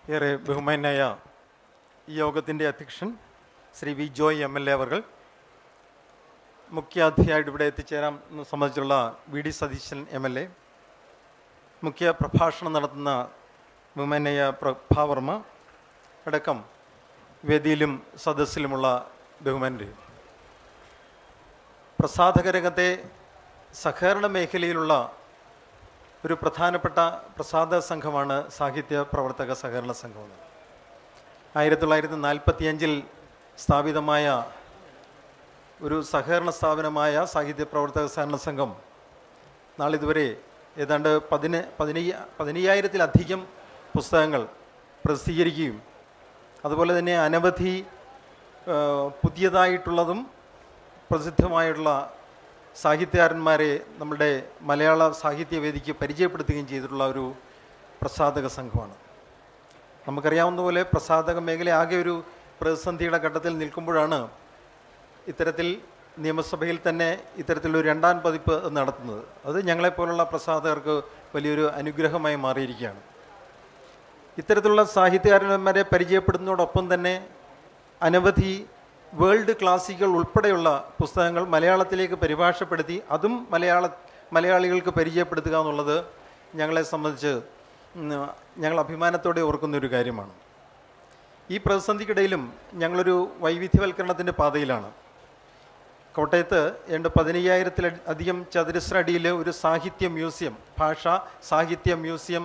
ഏറെ ബഹുമാന്യായ ഈ യോഗത്തിൻ്റെ അധ്യക്ഷൻ ശ്രീ വി ജോയ് MLA അവർ, മുഖ്യാതിഥിയായിട്ട് ഇവിടെ എത്തിച്ചേരാൻ സംബന്ധിച്ചുള്ള വി ഡി സതീശൻ MLA, മുഖ്യ പ്രഭാഷണം നടത്തുന്ന ബഹുമാന്യായ പ്രഭാവർമ്മ അടക്കം വേദിയിലും സദസ്സിലുമുള്ള ബഹുമാന്യർ, പ്രസാധകരംഗത്തെ സഹകരണ മേഖലയിലുള്ള ഒരു പ്രധാനപ്പെട്ട പ്രസാധക സംഘമാണ് സാഹിത്യ പ്രവർത്തക സഹകരണ സംഘം. 1945 സ്ഥാപിതമായ ഒരു സഹകരണ സ്ഥാപനമായ സാഹിത്യ പ്രവർത്തക സഹകരണ സംഘം നാളിതുവരെ ഏതാണ്ട് 15,000-ലധികം പുസ്തകങ്ങൾ പ്രസിദ്ധീകരിക്കുകയും അതുപോലെ തന്നെ അനവധി പുതിയതായിട്ടുള്ളതും പ്രസിദ്ധമായിട്ടുള്ള സാഹിത്യകാരന്മാരെ നമ്മുടെ മലയാള സാഹിത്യവേദിക്ക് പരിചയപ്പെടുത്തുകയും ചെയ്തിട്ടുള്ള ഒരു പ്രസാധക സംഘമാണ്. നമുക്കറിയാവുന്ന പോലെ പ്രസാധക മേഖല ആകെ ഒരു പ്രതിസന്ധിയുടെ ഘട്ടത്തിൽ നിൽക്കുമ്പോഴാണ് ഇത്തരത്തിൽ നിയമസഭയിൽ തന്നെ ഇത്തരത്തിലൊരു 2ാം പതിപ്പ് നടത്തുന്നത്. അത് ഞങ്ങളെപ്പോലുള്ള പ്രസാധകർക്ക് വലിയൊരു അനുഗ്രഹമായി മാറിയിരിക്കുകയാണ്. ഇത്തരത്തിലുള്ള സാഹിത്യകാരന്മാരെ പരിചയപ്പെടുന്നതോടൊപ്പം തന്നെ അനവധി വേൾഡ് ക്ലാസിക്കുകൾ ഉൾപ്പെടെയുള്ള പുസ്തകങ്ങൾ മലയാളത്തിലേക്ക് പരിഭാഷപ്പെടുത്തി അതും മലയാളികൾക്ക് പരിചയപ്പെടുത്തുക എന്നുള്ളത് ഞങ്ങളെ സംബന്ധിച്ച് ഞങ്ങൾ അഭിമാനത്തോടെ ഓർക്കുന്നൊരു കാര്യമാണ്. ഈ പ്രതിസന്ധിക്കിടയിലും ഞങ്ങളൊരു വൈവിധ്യവൽക്കരണത്തിൻ്റെ പാതയിലാണ്. കോട്ടയത്ത് 15,000-ലധികം ചതുരശ്ര അടിയിൽ ഒരു സാഹിത്യ മ്യൂസിയം, ഭാഷാ സാഹിത്യ മ്യൂസിയം,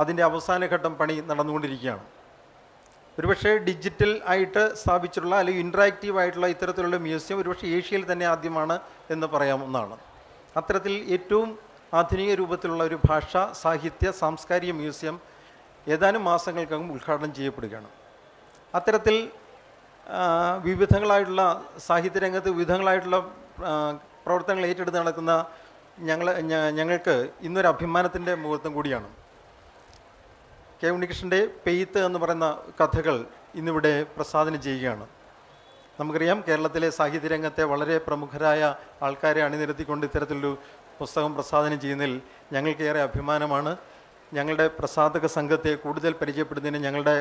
അതിൻ്റെ അവസാന ഘട്ടം പണി നടന്നുകൊണ്ടിരിക്കുകയാണ്. ഒരുപക്ഷെ ഡിജിറ്റൽ ആയിട്ട് സ്ഥാപിച്ചിട്ടുള്ള അല്ലെങ്കിൽ ഇൻട്രാക്റ്റീവ് ആയിട്ടുള്ള ഇത്തരത്തിലുള്ള മ്യൂസിയം ഒരുപക്ഷെ ഏഷ്യയിൽ തന്നെ ആദ്യമാണ് എന്ന് പറയാവുന്നതാണ്. അത്തരത്തിൽ ഏറ്റവും ആധുനിക രൂപത്തിലുള്ള ഒരു ഭാഷാ സാഹിത്യ സാംസ്കാരിക മ്യൂസിയം ഏതാനും മാസങ്ങൾക്കകം ഉദ്ഘാടനം ചെയ്യപ്പെടുകയാണ്. അത്തരത്തിൽ വിവിധങ്ങളായിട്ടുള്ള സാഹിത്യരംഗത്ത് വിവിധങ്ങളായിട്ടുള്ള പ്രവർത്തനങ്ങൾ ഏറ്റെടുത്ത് നടക്കുന്ന ഞങ്ങൾക്ക് ഇന്നൊരു അഭിമാനത്തിൻ്റെ മുഹൂർത്തം കൂടിയാണ്. കെ ഉണ്ണികൃഷ്ണൻ്റെ പെയ്ത്ത് എന്ന് പറയുന്ന കഥകൾ ഇന്നിവിടെ പ്രസാദനം ചെയ്യുകയാണ്. നമുക്കറിയാം, കേരളത്തിലെ സാഹിത്യരംഗത്തെ വളരെ പ്രമുഖരായ ആൾക്കാരെ അണിനിരത്തിക്കൊണ്ട് ഇത്തരത്തിലൊരു പുസ്തകം പ്രസാദനം ചെയ്യുന്നതിൽ ഞങ്ങൾക്കേറെ അഭിമാനമാണ്. ഞങ്ങളുടെ പ്രസാധക സംഘത്തെ കൂടുതൽ പരിചയപ്പെടുന്നതിന്, ഞങ്ങളുടെ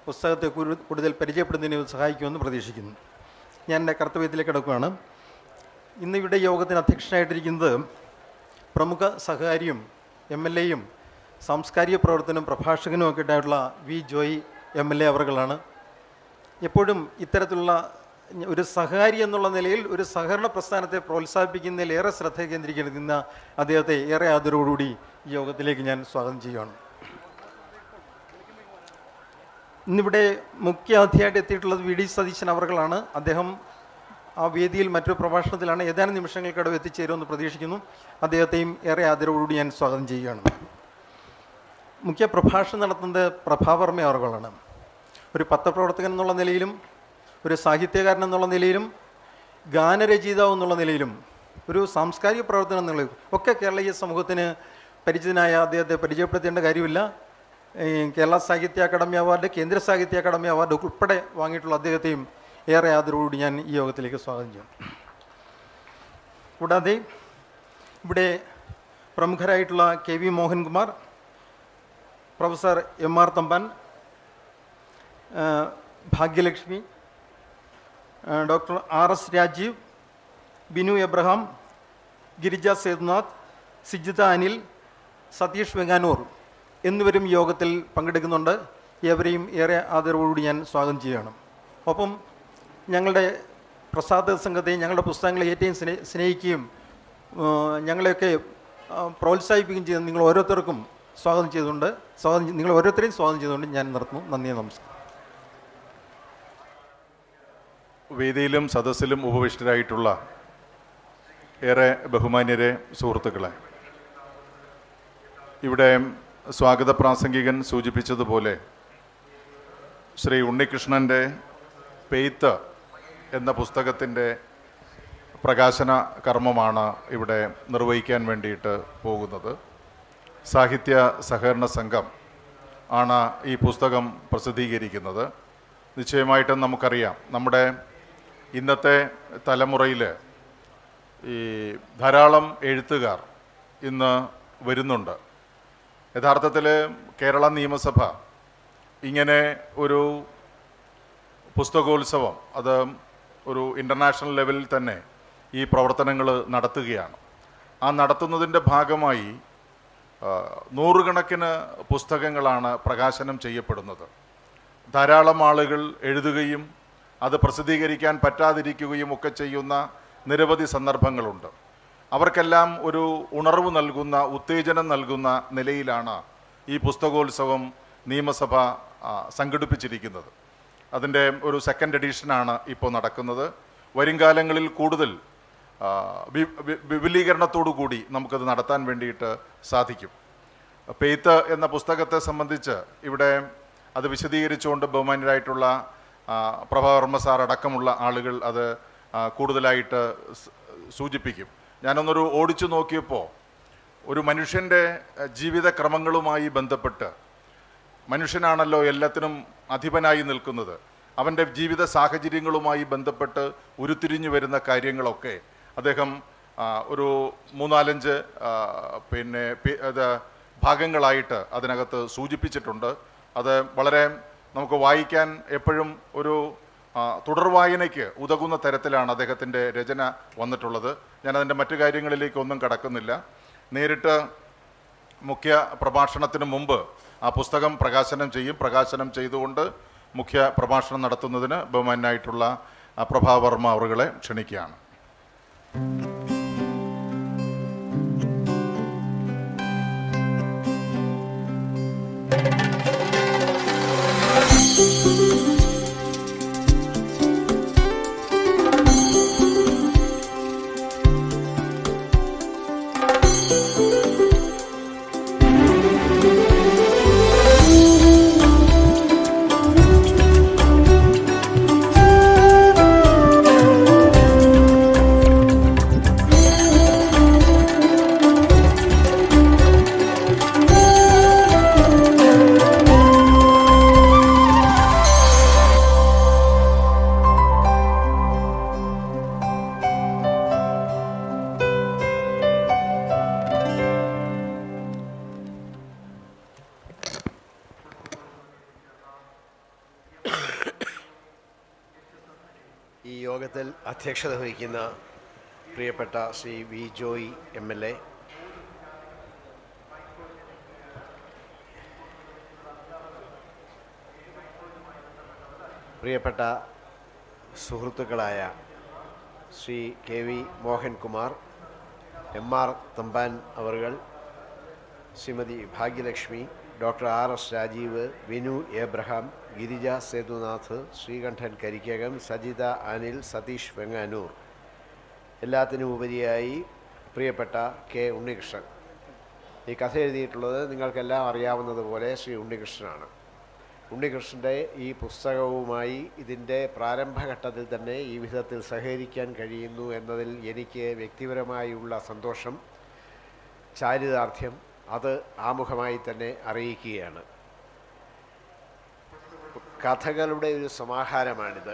പുസ്തകത്തെ കൂടുതൽ പരിചയപ്പെടുന്നതിന് സഹായിക്കുമെന്ന് പ്രതീക്ഷിക്കുന്നു. ഞാൻ എൻ്റെ കർത്തവ്യത്തിലേക്ക് കിടക്കുകയാണ്. ഇന്നിവിടെ യോഗത്തിന് അധ്യക്ഷനായിട്ടിരിക്കുന്നത് പ്രമുഖ സഹകാരിയും MLA-യും സാംസ്കാരിക പ്രവർത്തനം പ്രഭാഷകനും ഒക്കെ ആയിട്ടുള്ള വി ജോയ് MLA അവർകളാണ്. എപ്പോഴും ഇത്തരത്തിലുള്ള ഒരു സഹകാരി എന്നുള്ള നിലയിൽ ഒരു സഹകരണ പ്രസ്ഥാനത്തെ പ്രോത്സാഹിപ്പിക്കുന്നതിൽ ഏറെ ശ്രദ്ധ കേന്ദ്രീകരിക്കുന്ന അദ്ദേഹത്തെ ഏറെ ആദരവോടുകൂടി ഈ യോഗത്തിലേക്ക് ഞാൻ സ്വാഗതം ചെയ്യുകയാണ്. ഇന്നിവിടെ മുഖ്യ അതിഥിയായിട്ട് എത്തിയിട്ടുള്ളത് വി ഡി സതീശൻ അവർകളാണ്. അദ്ദേഹം ആ വേദിയിൽ മറ്റൊരു പ്രഭാഷണത്തിലാണ്. ഏതാനും നിമിഷങ്ങൾക്കടവ് എത്തിച്ചേരുമെന്ന് പ്രതീക്ഷിക്കുന്നു. അദ്ദേഹത്തെയും ഏറെ ആദരവോടുകൂടി ഞാൻ സ്വാഗതം ചെയ്യുകയാണ്. മുഖ്യ പ്രഭാഷണം നടത്തുന്നത് പ്രഭാവർമ്മ അവർകളാണ്. ഒരു പത്രപ്രവർത്തകൻ എന്നുള്ള നിലയിലും ഒരു സാഹിത്യകാരൻ എന്നുള്ള നിലയിലും ഗാനരചയിതാവ് എന്നുള്ള നിലയിലും ഒരു സാംസ്കാരിക പ്രവർത്തനം എന്നുള്ള ഒക്കെ കേരളീയ സമൂഹത്തിന് പരിചിതനായ അദ്ദേഹത്തെ പരിചയപ്പെടുത്തേണ്ട കാര്യമില്ല. കേരള സാഹിത്യ അക്കാദമി അവാർഡ്, കേന്ദ്ര സാഹിത്യ അക്കാദമി അവാർഡ് ഉൾപ്പെടെ വാങ്ങിയിട്ടുള്ള അദ്ദേഹത്തെയും ഏറെ ആദരവോടുകൂടി ഞാൻ ഈ യോഗത്തിലേക്ക് സ്വാഗതം ചെയ്യും. കൂടാതെ ഇവിടെ പ്രമുഖരായിട്ടുള്ള KV Mohankumar, professor MR Thampan, Bhagyalakshmi, doctor RS Rajeev, Binu Abraham, Girija Sethunath, Sijitha Anil, Satheesh Venganoor എന്നിവരും യോഗത്തിൽ പങ്കെടുക്കുന്നുണ്ട്. ഏവരെയും ഏറെ ആദരവോടുകൂടി ഞാൻ സ്വാഗതം ചെയ്യുകയാണ്. ഒപ്പം ഞങ്ങളുടെ പ്രസാധക സംഘത്തെ, ഞങ്ങളുടെ പുസ്തകങ്ങളെ ഏറ്റവും സ്നേഹിക്കുകയും ഞങ്ങളെയൊക്കെ പ്രോത്സാഹിപ്പിക്കുകയും ചെയ്യുന്ന നിങ്ങൾ ഓരോരുത്തർക്കും നിങ്ങൾ ഓരോരുത്തരെയും സ്വാഗതം ചെയ്തുകൊണ്ട് ഞാൻ നിർത്തുന്നു. നന്ദി, നമസ്കാരം. വേദിയിലും സദസ്സിലും ഉപവിഷ്ടരായിട്ടുള്ള ഏറെ ബഹുമാന്യരെ, സുഹൃത്തുക്കളെ, ഇവിടെ സ്വാഗത പ്രാസംഗികൻ സൂചിപ്പിച്ചതുപോലെ ശ്രീ ഉണ്ണികൃഷ്ണൻ്റെ പെയ്ത്ത് എന്ന പുസ്തകത്തിൻ്റെ പ്രകാശന കർമ്മമാണ് ഇവിടെ നിർവഹിക്കാൻ വേണ്ടിയിട്ട് പോകുന്നത്. സാഹിത്യ സഹകരണ സംഘം ആണ് ഈ പുസ്തകം പ്രസിദ്ധീകരിക്കുന്നത്. നിശ്ചയമായിട്ടും നമുക്കറിയാം, നമ്മുടെ ഇന്നത്തെ തലമുറയിൽ ഈ ധാരാളം എഴുത്തുകാർ ഇന്ന് വരുന്നുണ്ട്. യഥാർത്ഥത്തിൽ കേരള നിയമസഭ ഇങ്ങനെ ഒരു പുസ്തകോത്സവം അത് ഒരു ഇൻ്റർനാഷണൽ ലെവലിൽ തന്നെ ഈ പ്രവർത്തനങ്ങൾ നടത്തുകയാണ്. ആ നടത്തുന്നതിൻ്റെ ഭാഗമായി നൂറുകണക്കിന് പുസ്തകങ്ങളാണ് പ്രകാശനം ചെയ്യപ്പെടുന്നത്. ധാരാളം ആളുകൾ എഴുതുകയും അത് പ്രസിദ്ധീകരിക്കാൻ പറ്റാതിരിക്കുകയും ഒക്കെ ചെയ്യുന്ന നിരവധി സന്ദർഭങ്ങളുണ്ട്. അവർക്കെല്ലാം ഒരു ഉണർവ് നൽകുന്ന, ഉത്തേജനം നൽകുന്ന നിലയിലാണ് ഈ പുസ്തകോത്സവം നിയമസഭ സംഘടിപ്പിച്ചിരിക്കുന്നത്. അതിൻ്റെ ഒരു സെക്കൻഡ് എഡിഷനാണ് ഇപ്പോൾ നടക്കുന്നത്. വരുംകാലങ്ങളിൽ കൂടുതൽ വിപുലീകരണത്തോടു കൂടി നമുക്കത് നടത്താൻ വേണ്ടിയിട്ട് സാധിക്കും. പെയ്ത്ത് എന്ന പുസ്തകത്തെ സംബന്ധിച്ച് ഇവിടെ അത് വിശദീകരിച്ചുകൊണ്ട് ബഹുമാന്യരായിട്ടുള്ള പ്രഭാവർമ്മ സാർ അടക്കമുള്ള ആളുകൾ അത് കൂടുതലായിട്ട് സൂചിപ്പിക്കും. ഞാനൊന്നൊരു ഓടിച്ചു നോക്കിയപ്പോൾ ഒരു മനുഷ്യൻ്റെ ജീവിതക്രമങ്ങളുമായി ബന്ധപ്പെട്ട്, മനുഷ്യനാണല്ലോ എല്ലാത്തിനും അധിപനായി നിൽക്കുന്നത്, അവൻ്റെ ജീവിത സാഹചര്യങ്ങളുമായി ബന്ധപ്പെട്ട് ഉരുത്തിരിഞ്ഞു വരുന്ന കാര്യങ്ങളൊക്കെ അദ്ദേഹം ഒരു 3-4 ഭാഗങ്ങളായിട്ട് അതിനകത്ത് സൂചിപ്പിച്ചിട്ടുണ്ട്. അത് വളരെ നമുക്ക് വായിക്കാൻ എപ്പോഴും ഒരു തുടർവായനയ്ക്ക് ഉതകുന്ന തരത്തിലാണ് അദ്ദേഹത്തിൻ്റെ രചന വന്നിട്ടുള്ളത്. ഞാനതിൻ്റെ മറ്റു കാര്യങ്ങളിലേക്കൊന്നും കടക്കുന്നില്ല. നേരിട്ട് മുഖ്യ പ്രഭാഷണത്തിന് മുമ്പ് ആ പുസ്തകം പ്രകാശനം ചെയ്യും. പ്രകാശനം ചെയ്തുകൊണ്ട് മുഖ്യ പ്രഭാഷണം നടത്തുന്നതിന് ബഹുമാനായിട്ടുള്ള പ്രഭാവർമ്മ അവരുകളെ ക്ഷണിക്കുകയാണ്. ഈ യോഗത്തിൽ അധ്യക്ഷത വഹിക്കുന്ന പ്രിയപ്പെട്ട ശ്രീ വി ജോയ് MLA, പ്രിയപ്പെട്ട സുഹൃത്തുക്കളായ ശ്രീ KV മോഹൻകുമാർ, MR തമ്പാൻ അവർകൾ, Shrimati Bhagyalakshmi, doctor RS Rajeev, Vinu Abraham, Girija Sethunath, Sreekantan Karikkakam, Sajitha Anil, Satheesh Venganoor, എല്ലാത്തിനും ഉപരിയായി പ്രിയപ്പെട്ട K ഉണ്ണികൃഷ്ണൻ. ഈ കഥ എഴുതിയിട്ടുള്ളത് നിങ്ങൾക്കെല്ലാം അറിയാവുന്നതുപോലെ ശ്രീ ഉണ്ണികൃഷ്ണനാണ്. ഉണ്ണികൃഷ്ണൻ്റെ ഈ പുസ്തകവുമായി ഇതിൻ്റെ പ്രാരംഭഘട്ടത്തിൽ തന്നെ ഈ വിധത്തിൽ സഹകരിക്കാൻ കഴിയുന്നു എന്നതിൽ എനിക്ക് വ്യക്തിപരമായുള്ള സന്തോഷം, ചാരിതാർത്ഥ്യം അത് ആമുഖമായി തന്നെ അറിയിക്കുകയാണ്. കഥകളുടെ ഒരു സമാഹാരമാണിത്.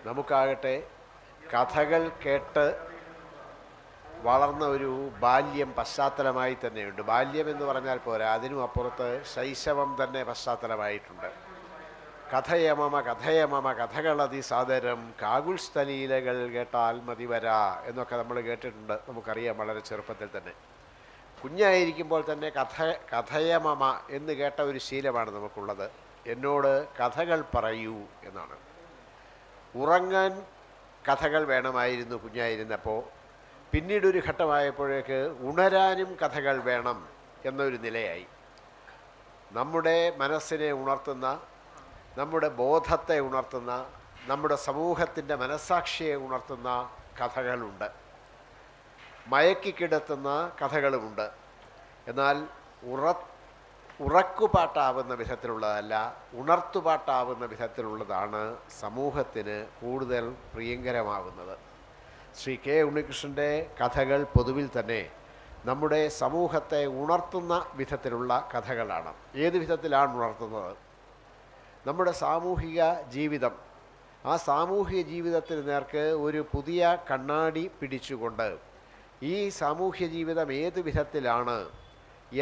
നമുക്കാകട്ടെ കഥകൾ കേട്ട് വളർന്ന ഒരു ബാല്യം പശ്ചാത്തലമായി തന്നെയുണ്ട്. ബാല്യം എന്ന് പറഞ്ഞാൽ പോരാ, അതിനും അപ്പുറത്ത് ശൈശവം തന്നെ പശ്ചാത്തലമായിട്ടുണ്ട്. കഥയമമ കഥയമമ കഥകളതി സാദരം കാകുൽസ്ഥലീലകൾ കേട്ടാൽ മതിവരാ എന്നൊക്കെ നമ്മൾ കേട്ടിട്ടുണ്ട്. നമുക്കറിയാം വളരെ ചെറുപ്പത്തിൽ തന്നെ. കുഞ്ഞായിരിക്കുമ്പോൾ തന്നെ കഥയമമ എന്ന് കേട്ട ഒരു ശീലമാണ് നമുക്കുള്ളത്. എന്നോട് കഥകൾ പറയൂ എന്നാണ്. ഉറങ്ങാൻ കഥകൾ വേണമായിരുന്നു കുഞ്ഞായിരുന്നപ്പോൾ. പിന്നീടൊരു ഘട്ടമായപ്പോഴേക്ക് ഉണരാനും കഥകൾ വേണം എന്നൊരു നിലയായി. നമ്മുടെ മനസ്സിനെ ഉണർത്തുന്ന, നമ്മുടെ ബോധത്തെ ഉണർത്തുന്ന, നമ്മുടെ സമൂഹത്തിൻ്റെ മനസ്സാക്ഷിയെ ഉണർത്തുന്ന കഥകളുണ്ട്. മയക്കിക്കിടത്തുന്ന കഥകളുമുണ്ട്. എന്നാൽ ഉറക്കുപാട്ടാവുന്ന വിധത്തിലുള്ളതല്ല, ഉണർത്തുപാട്ടാവുന്ന വിധത്തിലുള്ളതാണ് സമൂഹത്തിന് കൂടുതൽ പ്രിയങ്കരമാവുന്നത്. ശ്രീ K ഉണ്ണികൃഷ്ണൻ്റെ കഥകൾ പൊതുവിൽ തന്നെ നമ്മുടെ സമൂഹത്തെ ഉണർത്തുന്ന വിധത്തിലുള്ള കഥകളാണ്. ഏത് വിധത്തിലാണ് ഉണർത്തുന്നത്? നമ്മുടെ സാമൂഹിക ജീവിതം, ആ സാമൂഹിക ജീവിതത്തിന് നേർക്ക് ഒരു പുതിയ കണ്ണാടി പിടിച്ചുകൊണ്ട് ഈ സാമൂഹ്യ ജീവിതം ഏത് വിധത്തിലാണ്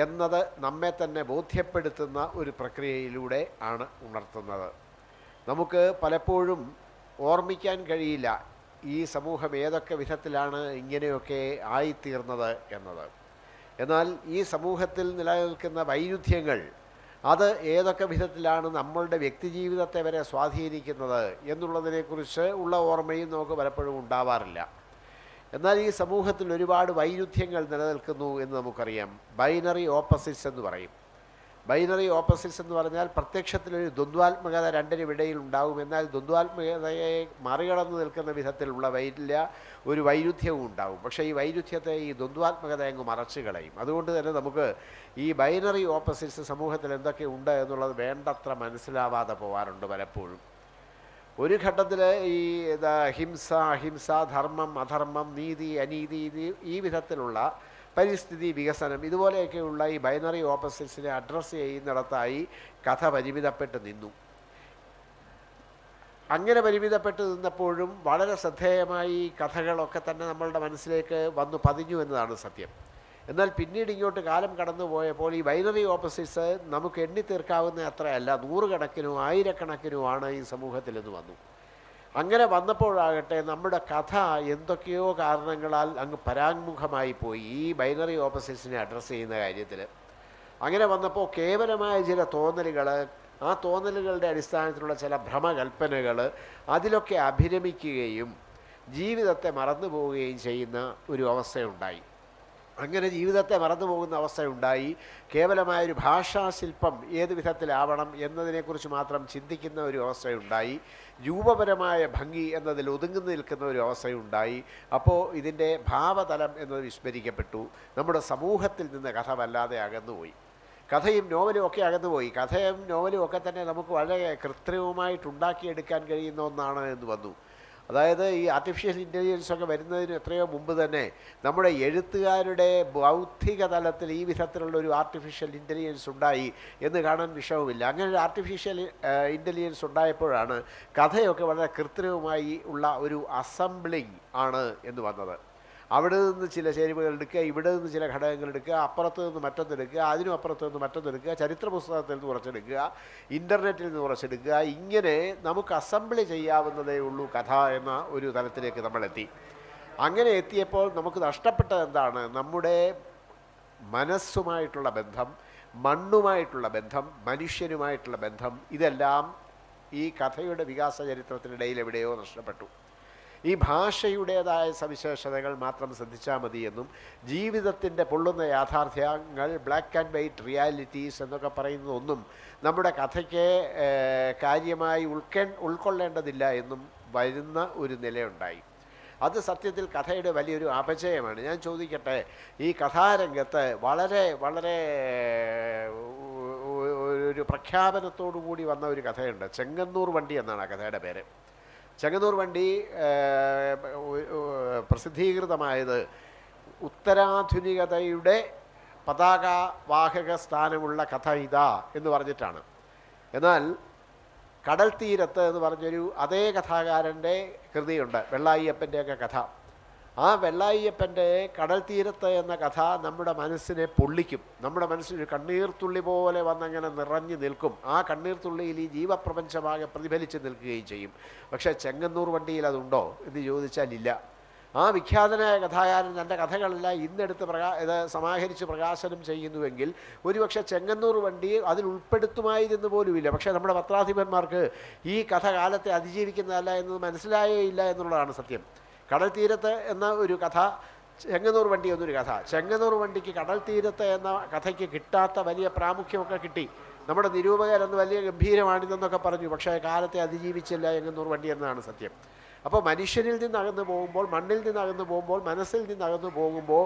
എന്നത് നമ്മെ തന്നെ ബോധ്യപ്പെടുത്തുന്ന ഒരു പ്രക്രിയയിലൂടെ ആണ് ഉണർത്തുന്നത്. നമുക്ക് പലപ്പോഴും ഓർമ്മിക്കാൻ കഴിയില്ല ഈ സമൂഹം ഏതൊക്കെ വിധത്തിലാണ് ഇങ്ങനെയൊക്കെ ആയിത്തീർന്നത് എന്നത്. എന്നാൽ ഈ സമൂഹത്തിൽ നിലനിൽക്കുന്ന വൈരുദ്ധ്യങ്ങൾ അത് ഏതൊക്കെ വിധത്തിലാണ് നമ്മളുടെ വ്യക്തിജീവിതത്തെ വരെ സ്വാധീനിക്കുന്നത് എന്നുള്ളതിനെക്കുറിച്ച് ഉള്ള ഓർമ്മയും നമുക്ക് പലപ്പോഴും ഉണ്ടാവാറില്ല. എന്നാൽ ഈ സമൂഹത്തിൽ ഒരുപാട് വൈരുദ്ധ്യങ്ങൾ നിലനിൽക്കുന്നു എന്ന് നമുക്കറിയാം. ബൈനറി ഓപ്പോസിറ്റ്സ് എന്ന് പറയും. ബൈനറി ഓപ്പോസിറ്റ്സ് എന്ന് പറഞ്ഞാൽ പ്രത്യക്ഷത്തിലൊരു ദ്വന്ദ്വാത്മകത രണ്ടിനും ഇടയിൽ ഉണ്ടാകും. എന്നാൽ ദ്വന്ദ്വാത്മകതയെ മറികടന്ന് നിൽക്കുന്ന വിധത്തിലുള്ള വലിയ ഒരു വൈരുദ്ധ്യവും ഉണ്ടാകും. പക്ഷേ ഈ വൈരുദ്ധ്യത്തെ ഈ ദ്വന്ദ്വാത്മകത അങ്ങ് മറച്ചു കളയും. അതുകൊണ്ട് തന്നെ നമുക്ക് ഈ ബൈനറി ഓപ്പോസിറ്റ്സ് സമൂഹത്തിൽ എന്തൊക്കെ ഉണ്ട് എന്നുള്ളത് വേണ്ടത്ര മനസ്സിലാവാതെ പോകാറുണ്ട് പലപ്പോഴും. ഒരു ഘട്ടത്തിൽ ഈ ഹിംസ, അഹിംസ, ധർമ്മം, അധർമ്മം, നീതി, അനീതി, ഈ വിധത്തിലുള്ള പരിസ്ഥിതി, വികസനം, ഇതുപോലെയൊക്കെയുള്ള ഈ ബൈനറി ഓപ്പോസിറ്റ്സിനെ അഡ്രസ്സ് ചെയ്യുന്നിടത്തായി കഥ പരിമിതപ്പെട്ട് നിന്നു. അങ്ങനെ പരിമിതപ്പെട്ട് നിന്നപ്പോഴും വളരെ ശ്രദ്ധേയമായി കഥകളൊക്കെ തന്നെ നമ്മളുടെ മനസ്സിലേക്ക് വന്നു പതിഞ്ഞു എന്നതാണ് സത്യം. എന്നാൽ പിന്നീട് ഇങ്ങോട്ട് കാലം കടന്നു പോയപ്പോൾ ഈ ബൈനറി ഓപ്പോസിറ്റ്സ് നമുക്ക് എണ്ണിത്തീർക്കാവുന്ന അത്രയല്ല, നൂറുകണക്കിനും ആയിരക്കണക്കിനുമാണ് ഈ സമൂഹത്തിൽ നിന്ന് വന്നു. അങ്ങനെ വന്നപ്പോഴാകട്ടെ നമ്മുടെ കഥ എന്തൊക്കെയോ കാരണങ്ങളാൽ അങ്ങ് പരാങ്മുഖമായി പോയി ഈ ബൈനറി ഓപ്പോസിറ്റ്സിനെ അഡ്രസ്സ് ചെയ്യുന്ന കാര്യത്തിൽ. അങ്ങനെ വന്നപ്പോൾ കേവലമായ ചില തോന്നലുകൾ, ആ തോന്നലുകളുടെ അടിസ്ഥാനത്തിലുള്ള ചില ഭ്രമകൽപ്പനകൾ അതിലൊക്കെ അഭിരമിക്കുകയും ജീവിതത്തെ മറന്നു പോവുകയും ചെയ്യുന്ന ഒരു അവസ്ഥയുണ്ടായി. അങ്ങനെ ജീവിതത്തെ മറന്നു പോകുന്ന അവസ്ഥയുണ്ടായി. കേവലമായൊരു ഭാഷാശില്പം ഏത് വിധത്തിലാവണം എന്നതിനെക്കുറിച്ച് മാത്രം ചിന്തിക്കുന്ന ഒരു അവസ്ഥയുണ്ടായി. രൂപപരമായ ഭംഗി എന്നതിൽ ഒതുങ്ങി നിൽക്കുന്ന ഒരു അവസ്ഥയുണ്ടായി. അപ്പോൾ ഇതിൻ്റെ ഭാവതലം എന്നത് വിസ്മരിക്കപ്പെട്ടു. നമ്മുടെ സമൂഹത്തിൽ നിന്ന് കഥ വല്ലാതെ അകന്നുപോയി. കഥയും നോവലും ഒക്കെ അകന്നുപോയി. കഥയും നോവലും ഒക്കെ തന്നെ നമുക്ക് വളരെ കൃത്രിമമായിട്ടുണ്ടാക്കിയെടുക്കാൻ കഴിയുന്ന ഒന്നാണ് എന്ന് വന്നു. അതായത് ഈ ആർട്ടിഫിഷ്യൽ ഇൻ്റലിജൻസ് ഒക്കെ വരുന്നതിന് എത്രയോ മുമ്പ് തന്നെ നമ്മുടെ എഴുത്തുകാരുടെ ബൗദ്ധിക തലത്തിൽ ഈ വിധത്തിലുള്ള ഒരു ആർട്ടിഫിഷ്യൽ ഇൻ്റലിജൻസ് ഉണ്ടായി എന്ന് കാണാൻ വിഷമമില്ല. അങ്ങനെ ഒരു ആർട്ടിഫിഷ്യൽ ഇൻ്റലിജൻസ് ഉണ്ടായപ്പോഴാണ് കഥയൊക്കെ വളരെ കൃത്രിമമായി ഉള്ള ഒരു അസംബ്ലിങ് ആണ് എന്ന് വന്നത്. അവിടെ നിന്ന് ചില ചേരുവകൾ എടുക്കുക, ഇവിടെ നിന്ന് ചില ഘടകങ്ങൾ എടുക്കുക, അപ്പുറത്ത് നിന്ന് മറ്റൊന്നെടുക്കുക, അതിനും അപ്പുറത്ത് നിന്ന് മറ്റൊന്നെടുക്കുക, ചരിത്ര പുസ്തകത്തിൽ നിന്ന് കുറച്ചെടുക്കുക, ഇൻ്റർനെറ്റിൽ നിന്ന് കുറച്ചെടുക്കുക, ഇങ്ങനെ നമുക്ക് അസംബ്ലി ചെയ്യാവുന്നതേ ഉള്ളൂ കഥ എന്ന ഒരു തലത്തിലേക്ക് നമ്മളെത്തി. അങ്ങനെ എത്തിയപ്പോൾ നമുക്ക് നഷ്ടപ്പെട്ടത് എന്താണ്? നമ്മുടെ മനസ്സുമായിട്ടുള്ള ബന്ധം, മണ്ണുമായിട്ടുള്ള ബന്ധം, മനുഷ്യനുമായിട്ടുള്ള ബന്ധം, ഇതെല്ലാം ഈ കഥയുടെ വികാസ ചരിത്രത്തിനിടയിൽ എവിടെയോ നഷ്ടപ്പെട്ടു. ഈ ഭാഷയുടേതായ സവിശേഷതകൾ മാത്രം ശ്രദ്ധിച്ചാൽ മതിയെന്നും ജീവിതത്തിൻ്റെ പൊള്ളുന്ന യാഥാർത്ഥ്യങ്ങൾ, ബ്ലാക്ക് ആൻഡ് വൈറ്റ് റിയാലിറ്റീസ് എന്നൊക്കെ പറയുന്നതൊന്നും നമ്മുടെ കഥയ്ക്ക് കാര്യമായി ഉൾക്കൊള്ളേണ്ടതില്ല എന്നും വരുന്ന ഒരു നിലയുണ്ടായി. അത് സത്യത്തിൽ കഥയുടെ വലിയൊരു അപജയമാണ്. ഞാൻ ചോദിക്കട്ടെ, ഈ കഥാരംഗത്ത് വളരെ വളരെ ഒരു പ്രഖ്യാപനത്തോടു കൂടി വന്ന ഒരു കഥയുണ്ട്. ചെങ്ങന്നൂർ വണ്ടി എന്നാണ് ആ കഥയുടെ പേര്. ചെങ്ങന്നൂർ വണ്ടി പ്രസിദ്ധീകൃതമായത് ഉത്തരാധുനികതയുടെ പതാകവാഹക സ്ഥാനമുള്ള കഥ ഇതാ എന്ന് പറഞ്ഞിട്ടാണ്. എന്നാൽ കടൽ തീരത്ത് എന്ന് പറഞ്ഞൊരു അതേ കഥാകാരൻ്റെ കൃതിയുണ്ട്, വെള്ളായിയപ്പൻ്റെയൊക്കെ കഥ. ആ വെള്ളായിയപ്പൻ്റെ കടൽ തീരത്ത് എന്ന കഥ നമ്മുടെ മനസ്സിനെ പൊള്ളിക്കും. നമ്മുടെ മനസ്സിനൊരു കണ്ണീർത്തുള്ളി പോലെ വന്നങ്ങനെ നിറഞ്ഞു നിൽക്കും. ആ കണ്ണീർത്തുള്ളിയിൽ ഈ ജീവപ്രപഞ്ചമാകെ പ്രതിഫലിച്ച് നിൽക്കുകയും ചെയ്യും. പക്ഷേ ചെങ്ങന്നൂർ വണ്ടിയിൽ അതുണ്ടോ എന്ന് ചോദിച്ചാൽ ഇല്ല. ആ വിഖ്യാതനായ കഥാകാരൻ തൻ്റെ കഥകളെല്ലാം ഇന്നെടുത്ത് ഇത് സമാഹരിച്ച് പ്രകാശനം ചെയ്യുന്നുവെങ്കിൽ ഒരുപക്ഷെ ചെങ്ങന്നൂർ വണ്ടി അതിൽ ഉൾപ്പെടുത്തുമായിരുന്നു പോലുമില്ല. പക്ഷേ നമ്മുടെ പത്രാധിപന്മാർക്ക് ഈ കഥ കാലത്തെ അതിജീവിക്കുന്നതല്ല എന്നത് മനസ്സിലായേ ഇല്ല എന്നുള്ളതാണ് സത്യം. കടൽ തീരത്ത് എന്ന ഒരു കഥ, ചെങ്ങന്നൂർ വണ്ടി എന്നൊരു കഥ. ചെങ്ങന്നൂർ വണ്ടിക്ക് കടൽ തീരത്ത് എന്ന കഥയ്ക്ക് കിട്ടാത്ത വലിയ പ്രാമുഖ്യമൊക്കെ കിട്ടി. നമ്മുടെ നിരൂപകരെന്ന് വലിയ ഗംഭീരമാണിതെന്നൊക്കെ പറഞ്ഞു. പക്ഷേ കാലത്തെ അതിജീവിച്ചില്ല ചെങ്ങന്നൂർ വണ്ടി എന്നതാണ് സത്യം. അപ്പോൾ മനുഷ്യനിൽ നിന്നകന്നു പോകുമ്പോൾ, മണ്ണിൽ നിന്നകന്നു പോകുമ്പോൾ, മനസ്സിൽ നിന്നകന്നു പോകുമ്പോൾ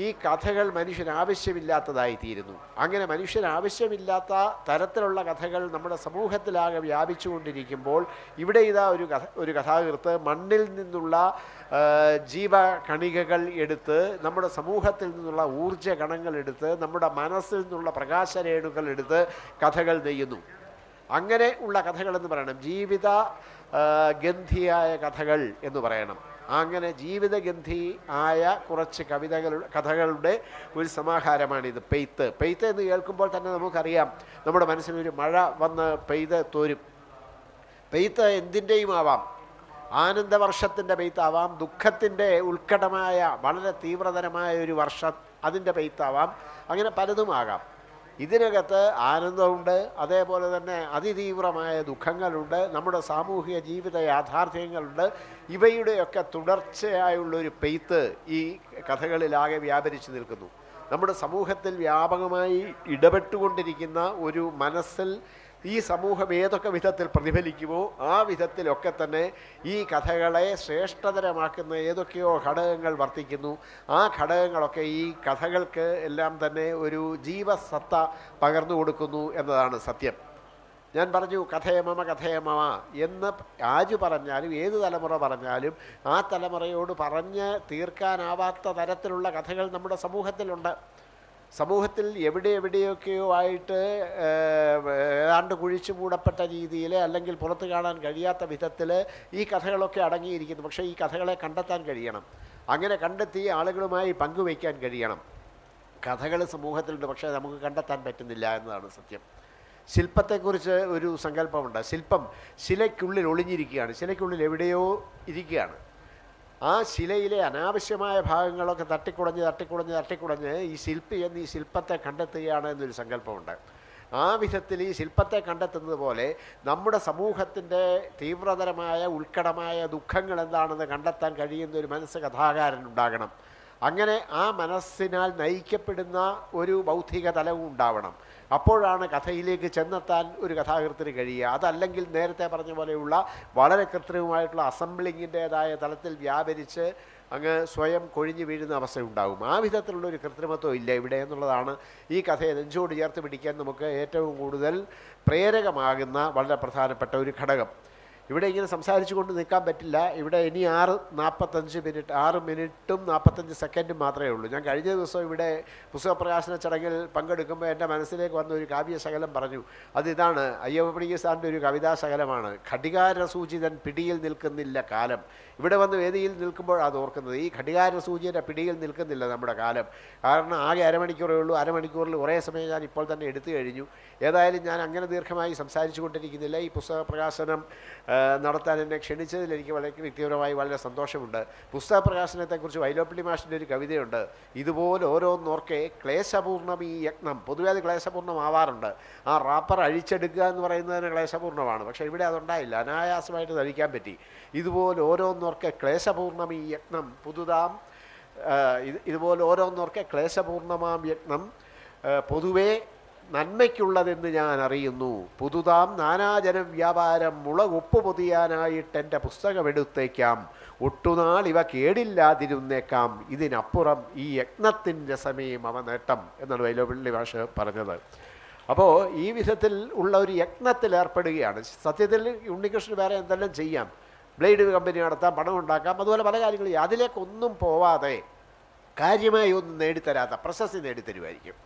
ഈ കഥകൾ മനുഷ്യന് ആവശ്യമില്ലാത്തതായിത്തീരുന്നു. അങ്ങനെ മനുഷ്യന് ആവശ്യമില്ലാത്ത തരത്തിലുള്ള കഥകൾ നമ്മുടെ സമൂഹത്തിലാകെ വ്യാപിച്ചുകൊണ്ടിരിക്കുമ്പോൾ ഇവിടെ ഇതാ ഒരു കഥാകൃത്ത് മണ്ണിൽ നിന്നുള്ള ജീവകണികകൾ എടുത്ത്, നമ്മുടെ സമൂഹത്തിൽ നിന്നുള്ള ഊർജ്ജ കണങ്ങൾ എടുത്ത്, നമ്മുടെ മനസ്സിൽ നിന്നുള്ള പ്രകാശരേണുകൾ എടുത്ത് കഥകൾ നെയ്യുന്നു. അങ്ങനെ ഉള്ള കഥകളെന്ന് പറയണം, ജീവിത ഗന്ധിയായ കഥകൾ എന്ന് പറയണം. അങ്ങനെ ജീവിതഗന്ധി ആയ കുറച്ച് കഥകളുടെ ഒരു സമാഹാരമാണിത്. പെയ്ത്ത്. പെയ്ത്ത് എന്ന് കേൾക്കുമ്പോൾ തന്നെ നമുക്കറിയാം, നമ്മുടെ മനസ്സിലൊരു മഴ വന്ന് പെയ്ത് തോരും. പെയ്ത്ത് എന്തിൻ്റെയും ആവാം. ആനന്ദവർഷത്തിൻ്റെ പെയ്ത്താവാം, ദുഃഖത്തിൻ്റെ ഉത്കടമായ വളരെ തീവ്രതരമായ ഒരു വർഷം അതിൻ്റെ പെയ്ത്താവാം, അങ്ങനെ പലതുമാകാം. ഇതിനകത്ത് ആനന്ദമുണ്ട്, അതേപോലെ തന്നെ അതിതീവ്രമായ ദുഃഖങ്ങളുണ്ട്, നമ്മുടെ സാമൂഹിക ജീവിത യാഥാർത്ഥ്യങ്ങളുണ്ട്. ഇവയുടെയൊക്കെ തുടർച്ചയായുള്ളൊരു പെയ്ത്ത് ഈ കഥകളിലാകെ വ്യാപരിച്ചു നിൽക്കുന്നു. നമ്മുടെ സമൂഹത്തിൽ വ്യാപകമായി ഇടപെട്ടുകൊണ്ടിരിക്കുന്ന ഒരു മനസ്സിൽ ഈ സമൂഹം ഏതൊക്കെ വിധത്തിൽ പ്രതിഫലിക്കുമോ ആ വിധത്തിലൊക്കെ തന്നെ ഈ കഥകളെ ശ്രേഷ്ഠതരമാക്കുന്ന ഏതൊക്കെയോ ഘടകങ്ങൾ വർത്തിക്കുന്നു. ആ ഘടകങ്ങളൊക്കെ ഈ കഥകൾക്ക് എല്ലാം തന്നെ ഒരു ജീവസത്ത പകർന്നു കൊടുക്കുന്നു എന്നതാണ് സത്യം. ഞാൻ പറഞ്ഞു കഥയമമ കഥയമമ എന്ന് ആര് പറഞ്ഞാലും ഏത് തലമുറ പറഞ്ഞാലും ആ തലമുറയോട് പറഞ്ഞ് തീർക്കാനാവാത്ത തരത്തിലുള്ള കഥകൾ നമ്മുടെ സമൂഹത്തിലുണ്ട്. സമൂഹത്തിൽ എവിടെയൊക്കെയോ ആയിട്ട് ഏതാണ്ട് കുഴിച്ചു മൂടപ്പെട്ട രീതിയിൽ അല്ലെങ്കിൽ പുറത്ത് കാണാൻ കഴിയാത്ത വിധത്തിൽ ഈ കഥകളൊക്കെ അടങ്ങിയിരിക്കുന്നു. പക്ഷേ ഈ കഥകളെ കണ്ടെത്താൻ കഴിയണം, അങ്ങനെ കണ്ടെത്തി ആളുകളുമായി പങ്കുവയ്ക്കാൻ കഴിയണം. കഥകൾ സമൂഹത്തിലുണ്ട്, പക്ഷേ നമുക്ക് കണ്ടെത്താൻ പറ്റുന്നില്ല എന്നതാണ് സത്യം. ശില്പത്തെക്കുറിച്ച് ഒരു സങ്കല്പമുണ്ട്. ശില്പം ശിലയ്ക്കുള്ളിൽ ഒളിഞ്ഞിരിക്കുകയാണ്, ശിലയ്ക്കുള്ളിൽ എവിടെയോ ഇരിക്കുകയാണ്. ആ ശിലയിലെ അനാവശ്യമായ ഭാഗങ്ങളൊക്കെ തട്ടിക്കുടഞ്ഞ് ഈ ശില്പി എന്ന് ഈ ശില്പത്തെ കണ്ടെത്തുകയാണ് എന്നൊരു സങ്കല്പമുണ്ട്. ആ വിധത്തിൽ ഈ ശില്പത്തെ കണ്ടെത്തുന്നത് പോലെ നമ്മുടെ സമൂഹത്തിൻ്റെ തീവ്രതരമായ ഉത്കടമായ ദുഃഖങ്ങൾ എന്താണെന്ന് കണ്ടെത്താൻ കഴിയുന്ന ഒരു മനസ്സ് കഥാകാരനുണ്ടാകണം. അങ്ങനെ ആ മനസ്സിനാൽ നയിക്കപ്പെടുന്ന ഒരു ബൗദ്ധിക തലവും ഉണ്ടാവണം. അപ്പോഴാണ് കഥയിലേക്ക് ചെന്നെത്താൻ ഒരു കഥാകൃത്തിന് കഴിയുക. അതല്ലെങ്കിൽ നേരത്തെ പറഞ്ഞ പോലെയുള്ള വളരെ കൃത്രിമമായിട്ടുള്ള അസംബ്ലിങ്ങിൻ്റേതായ തലത്തിൽ വ്യാപരിച്ച് അങ്ങ് സ്വയം കൊഴിഞ്ഞു വീഴുന്ന അവസ്ഥയുണ്ടാകും. ആ വിധത്തിലുള്ളൊരു കൃത്രിമത്വം ഇല്ല ഇവിടെ എന്നുള്ളതാണ് ഈ കഥയെ നെഞ്ചോട് ചേർത്ത് പിടിക്കാൻ നമുക്ക് ഏറ്റവും കൂടുതൽ പ്രേരകമാകുന്ന വളരെ പ്രധാനപ്പെട്ട ഒരു ഘടകം. ഇവിടെ ഇങ്ങനെ സംസാരിച്ചു കൊണ്ട് നിൽക്കാൻ പറ്റില്ല. ഇവിടെ ഇനി 6 മിനിറ്റും 45 സെക്കൻഡും മാത്രമേ ഉള്ളൂ. ഞാൻ കഴിഞ്ഞ ദിവസം ഇവിടെ പുസ്തകപ്രകാശന ചടങ്ങിൽ പങ്കെടുക്കുമ്പോൾ എൻ്റെ മനസ്സിലേക്ക് വന്ന ഒരു കാവ്യശകലം പറഞ്ഞു. അതിതാണ് അയ്യപ്പ സാറിൻ്റെ ഒരു കവിതാശകലമാണ്. ഘടികാരസൂചിതൻ പിടിയിൽ നിൽക്കുന്നില്ല കാലം. ഇവിടെ വന്ന് വേദിയിൽ നിൽക്കുമ്പോൾ അത് ഓർക്കുന്നത്, ഈ ഘടികാരസൂചിയുടെ പിടിയിൽ നിൽക്കുന്നില്ല നമ്മുടെ കാലം. കാരണം ആകെ അരമണിക്കൂറേ ഉള്ളൂ. അരമണിക്കൂറിൽ കുറേ സമയം ഞാൻ ഇപ്പോൾ തന്നെ എടുത്തു കഴിഞ്ഞു. ഏതായാലും ഞാൻ അങ്ങനെ ദീർഘമായി സംസാരിച്ചു കൊണ്ടിരിക്കുന്നില്ല. ഈ പുസ്തക പ്രകാശനം നടത്താൻ എന്നെ ക്ഷണിച്ചതിൽ എനിക്ക് വളരെ വ്യക്തിപരമായി വളരെ സന്തോഷമുണ്ട്. പുസ്തക പ്രകാശനത്തെക്കുറിച്ച് വൈലോപ്പിള്ളി മാഷിൻ്റെ ഒരു കവിതയുണ്ട്. ഇതുപോലെ ഓരോന്നോർക്കെ ക്ലേശപൂർണ്ണം ഈ യജ്ഞം. പൊതുവെ അത് ക്ലേശപൂർണ്ണമാവാറുണ്ട്. ആ റാപ്പർ അഴിച്ചെടുക്കുക എന്ന് പറയുന്നതിന് ക്ലേശപൂർണ്ണമാണ്. പക്ഷേ ഇവിടെ അതുണ്ടായില്ല, അനായാസമായിട്ട് ധരിക്കാൻ പറ്റി. ഇതുപോലെ ഓരോന്നോർക്കെ ക്ലേശപൂർണ്ണം ഈ യജ്ഞം പുതുതാം ഇതുപോലെ ഓരോന്നോർക്കെ ക്ലേശപൂർണ്ണമാം യജ്ഞം പൊതുവേ നന്മയ്ക്കുള്ളതെന്ന് ഞാൻ അറിയുന്നു. പുതുതാം നാനാജന വ്യാപാരം മുളകൊപ്പ് പൊതിയാനായിട്ടെൻ്റെ പുസ്തകമെടുത്തേക്കാം. ഒട്ടുനാൾ ഇവ കേടില്ലാതിരുന്നേക്കാം. ഇതിനപ്പുറം ഈ യജ്ഞത്തിൻ്റെ സമയം അവ നേട്ടം എന്നാണ് വൈലോപ്പിള്ളി മാഷ് പറഞ്ഞത്. അപ്പോൾ ഈ വിധത്തിൽ ഉള്ള ഒരു യജ്ഞത്തിൽ ഏർപ്പെടുകയാണ്. സത്യത്തിൽ ഉണ്ണികൃഷ്ണൻ വേറെ എന്തെല്ലാം ചെയ്യാം, ബ്ലേഡ് കമ്പനി നടത്താം, പണം ഉണ്ടാക്കാം, അതുപോലെ പല കാര്യങ്ങളും. അതിലേക്കൊന്നും പോവാതെ കാര്യമായി ഒന്നും നേടിത്തരാത്ത പ്രശസ്തി നേടിത്തരുമായിരിക്കും,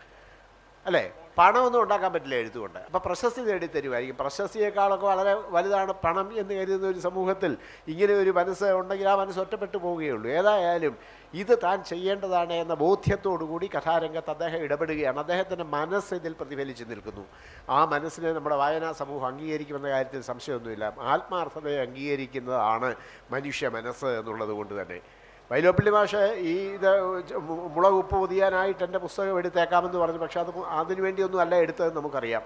അല്ലേ? പണമൊന്നും ഉണ്ടാക്കാൻ പറ്റില്ല എഴുത്തുകൊണ്ട്. അപ്പോൾ പ്രശസ്തി നേടിത്തരുമായിരിക്കും. പ്രശസ്തിയേക്കാളൊക്കെ വളരെ വലുതാണ് പണം എന്ന് കരുതുന്ന ഒരു സമൂഹത്തിൽ ഇങ്ങനെ ഒരു മനസ്സ് ഉണ്ടെങ്കിൽ ആ മനസ്സ് ഒറ്റപ്പെട്ടു പോവുകയുള്ളൂ. ഏതായാലും ഇത് താൻ ചെയ്യേണ്ടതാണ് എന്ന ബോധ്യത്തോടുകൂടി കഥാരംഗത്ത് അദ്ദേഹം ഇടപെടുകയാണ്. അദ്ദേഹത്തിൻ്റെ മനസ്സ് ഇതിൽ പ്രതിഫലിച്ച് നിൽക്കുന്നു. ആ മനസ്സിനെ നമ്മുടെ വായനാ സമൂഹം അംഗീകരിക്കുമെന്ന കാര്യത്തിൽ സംശയമൊന്നുമില്ല. ആത്മാർത്ഥതയെ അംഗീകരിക്കുന്നതാണ് മനുഷ്യ മനസ്സ് എന്നുള്ളത് കൊണ്ട് തന്നെ വൈലോപ്പിള്ളി മാഷ് ഇത് മുളക് ഉപ്പ് പൊതിയാനായിട്ട് എൻ്റെ പുസ്തകം എടുത്തേക്കാമെന്ന് പറഞ്ഞു. പക്ഷേ അതിനുവേണ്ടിയൊന്നും അല്ല എടുത്തതെന്ന് നമുക്കറിയാം.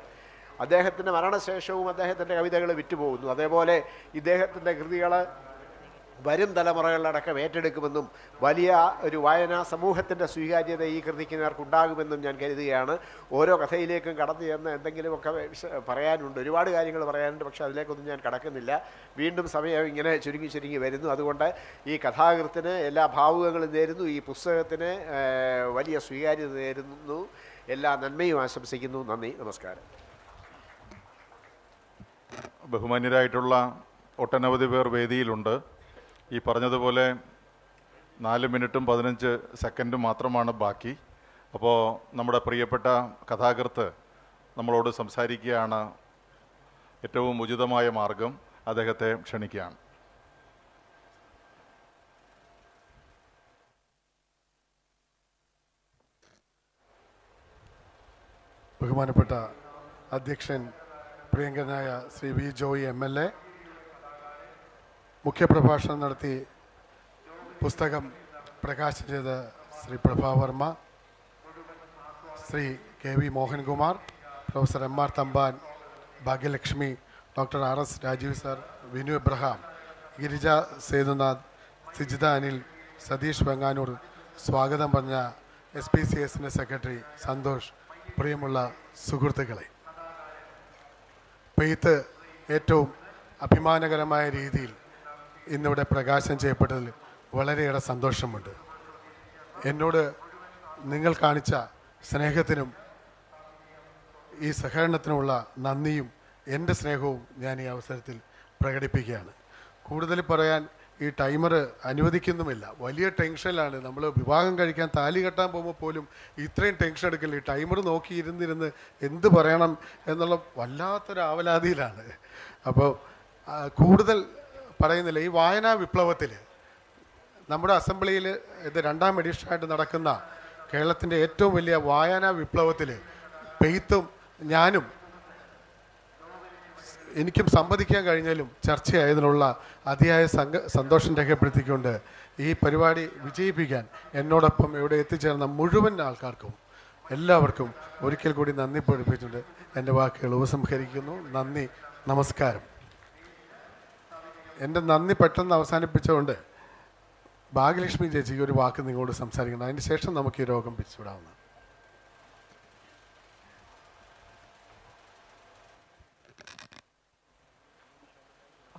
അദ്ദേഹത്തിൻ്റെ മരണശേഷവും അദ്ദേഹത്തിൻ്റെ കവിതകൾ വിറ്റുപോകുന്നു. അതേപോലെ ഇദ്ദേഹത്തിൻ്റെ കൃതികൾ വരും തലമുറകളിലടക്കം ഏറ്റെടുക്കുമെന്നും വലിയ ഒരു വായനാ സമൂഹത്തിൻ്റെ സ്വീകാര്യത ഈ കൃതിക്ക് നേർക്കുണ്ടാകുമെന്നും ഞാൻ കരുതുകയാണ്. ഓരോ കഥയിലേക്കും കടന്നു ചെന്ന് എന്തെങ്കിലുമൊക്കെ പറയാനുണ്ട്, ഒരുപാട് കാര്യങ്ങൾ പറയാനുണ്ട്. പക്ഷേ അതിലേക്കൊന്നും ഞാൻ കടക്കുന്നില്ല. വീണ്ടും സമയം ഇങ്ങനെ ചുരുങ്ങി വരുന്നു. അതുകൊണ്ട് ഈ കഥാകൃത്തിന് എല്ലാ ഭാവുകങ്ങളും നേരുന്നു. ഈ പുസ്തകത്തിന് വലിയ സ്വീകാര്യത നേരുന്നു. എല്ലാ നന്മയും ആശംസിക്കുന്നു. നന്ദി, നമസ്കാരം. ബഹുമാന്യരായിട്ടുള്ള ഒട്ടനവധി പേർ വേദിയിലുണ്ട്. ഈ പറഞ്ഞതുപോലെ 4 മിനിറ്റും 15 സെക്കൻഡും മാത്രമാണ് ബാക്കി. അപ്പോൾ നമ്മുടെ പ്രിയപ്പെട്ട കഥാകൃത്ത് നമ്മളോട് സംസാരിക്കുകയാണ്. ഏറ്റവും ഉചിതമായ മാർഗം അദ്ദേഹത്തെ ക്ഷണിക്കുകയാണ്. ബഹുമാനപ്പെട്ട അധ്യക്ഷൻ പ്രിയങ്കരനായ ശ്രീ വി ജോയി MLA, മുഖ്യപ്രഭാഷണം നടത്തി പുസ്തകം പ്രകാശനം ചെയ്ത Shri Prabhavarma, Shri KV Mohankumar, professor MR Thampan, Bhagyalakshmi, doctor RS Rajeev sir, Vinu Abraham, Girija Sethunath, Sijitha Anil, Satheesh Venganoor, സ്വാഗതം പറഞ്ഞ SPCSൻ്റെ സെക്രട്ടറി സന്തോഷ്, പ്രിയമുള്ള സുഹൃത്തുക്കളെ, പെയ്ത്ത് ഏറ്റവും അഭിമാനകരമായ രീതിയിൽ ഇന്നിവിടെ പ്രകാശനം ചെയ്യപ്പെട്ടതിൽ വളരെയേറെ സന്തോഷമുണ്ട്. എന്നോട് നിങ്ങൾ കാണിച്ച സ്നേഹത്തിനും ഈ സഹകരണത്തിനുമുള്ള നന്ദിയും എൻ്റെ സ്നേഹവും ഞാൻ ഈ അവസരത്തിൽ പ്രകടിപ്പിക്കുകയാണ്. കൂടുതൽ പറയാൻ ഈ ടൈമർ അനുവദിക്കുന്നുമില്ല. വലിയ ടെൻഷനിലാണ്. നമ്മൾ വിവാഹം കഴിക്കാൻ താലി കെട്ടാൻ പോകുമ്പോൾ പോലും ഇത്രയും ടെൻഷൻ എടുക്കില്ല. ഈ ടൈമർ നോക്കി ഇരുന്നിരുന്ന് എന്ത് പറയണം എന്നുള്ള വല്ലാത്തൊരു ആവലാതിയിലാണ്. അപ്പോൾ കൂടുതൽ പറയുന്നില്ല. ഈ വായനാ വിപ്ലവത്തിൽ നമ്മുടെ അസംബ്ലിയിൽ ഇത് 2ാം എഡിഷനായിട്ട് നടക്കുന്ന കേരളത്തിൻ്റെ ഏറ്റവും വലിയ വായനാ വിപ്ലവത്തിൽ പെയ്ത്തും ഞാനും എനിക്കും സംവദിക്കാൻ കഴിഞ്ഞാലും ചർച്ചയായതിനുള്ള അതിയായ സന്തോഷം രേഖപ്പെടുത്തിക്കൊണ്ട് ഈ പരിപാടി വിജയിപ്പിക്കാൻ എന്നോടൊപ്പം ഇവിടെ എത്തിച്ചേർന്ന മുഴുവൻ ആൾക്കാർക്കും എല്ലാവർക്കും ഒരിക്കൽ കൂടി നന്ദി പഠിപ്പിച്ചിട്ടുണ്ട്. എൻ്റെ വാക്കുകൾ ഉപസംഹരിക്കുന്നു. നന്ദി, നമസ്കാരം. എൻ്റെ നന്ദി പെട്ടെന്ന് അവസാനിപ്പിച്ചുകൊണ്ട് ഭാഗ്യലക്ഷ്മി ചേച്ചിക്ക് ഒരു വാക്ക് നിങ്ങളോട് സംസാരിക്കണം. അതിന് ശേഷം നമുക്ക് ഈ രോഗം പിരിച്ചുവിടാവുന്നതാണ്.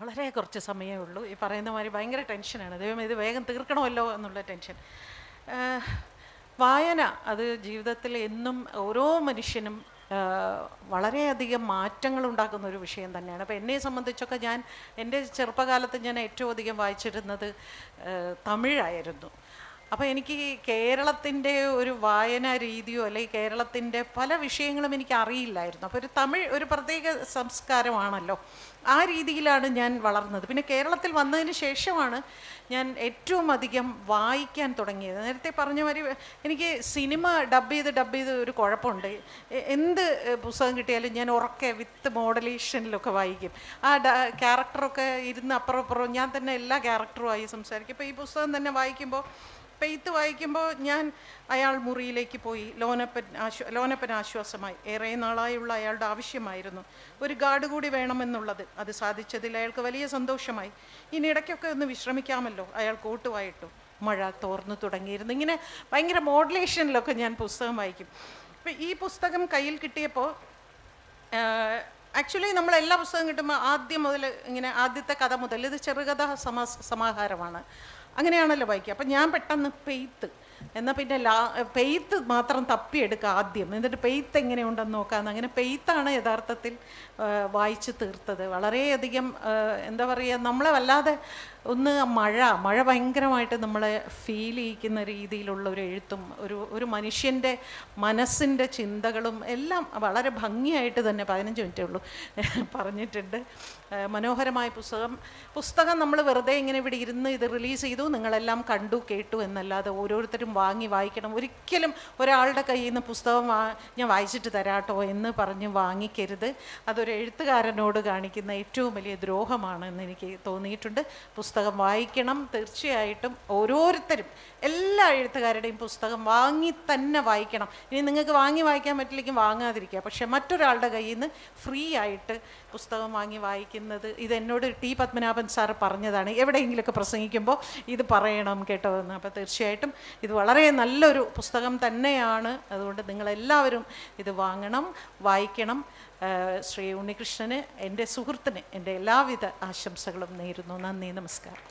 വളരെ കുറച്ച് സമയമേ ഉള്ളൂ. ഈ പറയുന്ന മാതിരി ഭയങ്കര ടെൻഷനാണ്. ദൈവം ഇത് വേഗം തീർക്കണമല്ലോ എന്നുള്ള ടെൻഷൻ. വായന അത് ജീവിതത്തിൽ എന്നും ഓരോ മനുഷ്യനും വളരെയധികം മാറ്റങ്ങൾ ഉണ്ടാക്കുന്ന ഒരു വിഷയം തന്നെയാണ്. അപ്പോൾ എന്നെ സംബന്ധിച്ചൊക്കെ എൻ്റെ ചെറുപ്പകാലത്ത് ഞാൻ ഏറ്റവും അധികം വായിച്ചിരുന്നത് തമിഴായിരുന്നു. അപ്പോൾ എനിക്ക് കേരളത്തിൻ്റെ ഒരു വായനാ രീതിയോ അല്ലെങ്കിൽ കേരളത്തിൻ്റെ പല വിഷയങ്ങളും എനിക്ക് അറിയില്ലായിരുന്നു. അപ്പോൾ ഒരു പ്രത്യേക സംസ്കാരമാണല്ലോ, ആ രീതിയിലാണ് ഞാൻ വളർന്നത്. പിന്നെ കേരളത്തിൽ വന്നതിന് ശേഷമാണ് ഞാൻ ഏറ്റവും അധികം വായിക്കാൻ തുടങ്ങിയത്. നേരത്തെ പറഞ്ഞ മാതിരി എനിക്ക് സിനിമ ഡബ് ചെയ്ത് ഒരു കുഴപ്പമുണ്ട്. എന്ത് പുസ്തകം കിട്ടിയാലും ഞാൻ ഉറക്കെ വിത്ത് മോഡലേഷനിലൊക്കെ വായിക്കും. ആ ക്യാരക്ടറൊക്കെ ഇരുന്ന് അപ്പുറം ഞാൻ തന്നെ എല്ലാ ക്യാരക്ടറുമായി സംസാരിക്കും. ഇപ്പോൾ ഈ പുസ്തകം തന്നെ വായിക്കുമ്പോൾ, പെയ്ത്ത് വായിക്കുമ്പോൾ ഞാൻ അയാൾ മുറിയിലേക്ക് പോയി. ലോനപ്പൻ ആശ്വാസമായി. ഏറെ നാളായുള്ള അയാളുടെ ആവശ്യമായിരുന്നു ഒരു ഗാർഡ് കൂടി വേണമെന്നുള്ളത്. അത് സാധിച്ചതിൽ അയാൾക്ക് വലിയ സന്തോഷമായി. ഇനി ഇടയ്ക്കൊക്കെ ഒന്ന് വിശ്രമിക്കാമല്ലോ. അയാൾ കോട്ടുവായിട്ടു. മഴ തോർന്നു തുടങ്ങിയിരുന്നു. ഇങ്ങനെ ഭയങ്കര മോഡുലേഷനിലൊക്കെ ഞാൻ പുസ്തകം വായിക്കും. അപ്പം ഈ പുസ്തകം കയ്യിൽ കിട്ടിയപ്പോൾ ആക്ച്വലി നമ്മൾ എല്ലാ പുസ്തകം കിട്ടുമ്പോൾ ആദ്യം മുതൽ ഇങ്ങനെ ആദ്യത്തെ കഥ മുതൽ ഇത് ചെറുകഥ സമാഹാരമാണ്, അങ്ങനെയാണല്ലോ വായിക്കുക. അപ്പം ഞാൻ പെട്ടെന്ന് പെയ്ത്ത് എന്നാൽ പിന്നെ പെയ്ത്ത് മാത്രം തപ്പിയെടുക്കുക ആദ്യം, എന്നിട്ട് പെയ്ത്ത് എങ്ങനെയുണ്ടെന്ന് നോക്കാമെന്ന്. അങ്ങനെ പെയ്ത്താണ് യഥാർത്ഥത്തിൽ വായിച്ച് തീർത്തത്. വളരെയധികം എന്താ പറയുക, നമ്മളെ വല്ലാതെ ഒന്ന് മഴ ഭയങ്കരമായിട്ട് നമ്മളെ ഫീൽ ചെയ്യിക്കുന്ന രീതിയിലുള്ള ഒരു എഴുത്തും ഒരു മനുഷ്യൻ്റെ മനസ്സിൻ്റെ ചിന്തകളും എല്ലാം വളരെ ഭംഗിയായിട്ട് തന്നെ 15 മിനിറ്റേ ഉള്ളൂ പറഞ്ഞിട്ടുണ്ട്. മനോഹരമായ പുസ്തകം നമ്മൾ വെറുതെ ഇങ്ങനെ ഇവിടെ ഇരുന്ന് ഇത് റിലീസ് ചെയ്തു, നിങ്ങളെല്ലാം കണ്ടു കേട്ടു എന്നല്ലാതെ ഓരോരുത്തരും വാങ്ങി വായിക്കണം. ഒരിക്കലും ഒരാളുടെ കയ്യിൽ നിന്ന് പുസ്തകം ഞാൻ വായിച്ചിട്ട് തരാട്ടോ എന്ന് പറഞ്ഞ് വാങ്ങിക്കരുത്. അതൊരു എഴുത്തുകാരനോട് കാണിക്കുന്ന ഏറ്റവും വലിയ ദ്രോഹമാണെന്ന് എനിക്ക് തോന്നിയിട്ടുണ്ട്. പുസ്തകം വായിക്കണം തീർച്ചയായിട്ടും. ഓരോരുത്തരും എല്ലാ എഴുത്തുകാരുടെയും പുസ്തകം വാങ്ങി തന്നെ വായിക്കണം. ഇനി നിങ്ങൾക്ക് വായിക്കാൻ പറ്റില്ലെങ്കിൽ വാങ്ങാതിരിക്കുക. പക്ഷെ മറ്റൊരാളുടെ കയ്യിൽ നിന്ന് ഫ്രീ ആയിട്ട് പുസ്തകം വാങ്ങി വായിക്കുന്നത്, ഇതെന്നോട് T. പത്മനാഭൻ സാറ് പറഞ്ഞതാണ്. എവിടെയെങ്കിലുമൊക്കെ പ്രസംഗിക്കുമ്പോൾ ഇത് പറയണം കേട്ടോ എന്ന്. അപ്പോൾ തീർച്ചയായിട്ടും ഇത് വളരെ നല്ലൊരു പുസ്തകം തന്നെയാണ്. അതുകൊണ്ട് നിങ്ങളെല്ലാവരും ഇത് വാങ്ങണം, വായിക്കണം. ശ്രീ ഉണ്ണികൃഷ്ണന്, എൻ്റെ സുഹൃത്തിന് എൻ്റെ എല്ലാവിധ ആശംസകളും നേരുന്നു. നന്ദി, നമസ്കാരം.